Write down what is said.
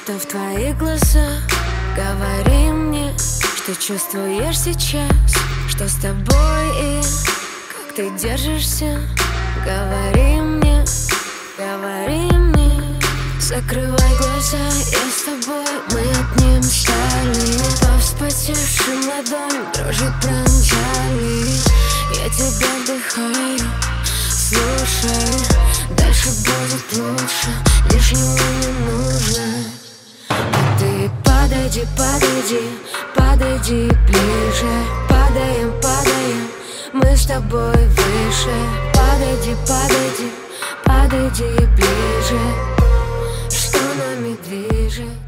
что в твоих глазах. Говори мне, что чувствуешь сейчас, что с тобой и как ты держишься. Говори мне, говори мне. Закрывай глаза, я с тобой, мы одним стали. По вспотевшим ладоням дрожит пронзали. Я тебя вдыхаю, слушай, дальше будет лучше, лишнего не нужно. А ты подойди, подойди, подойди ближе. Падаем, падаем, мы с тобой выше. Подойди, подойди, подойди ближе. Что нами движет?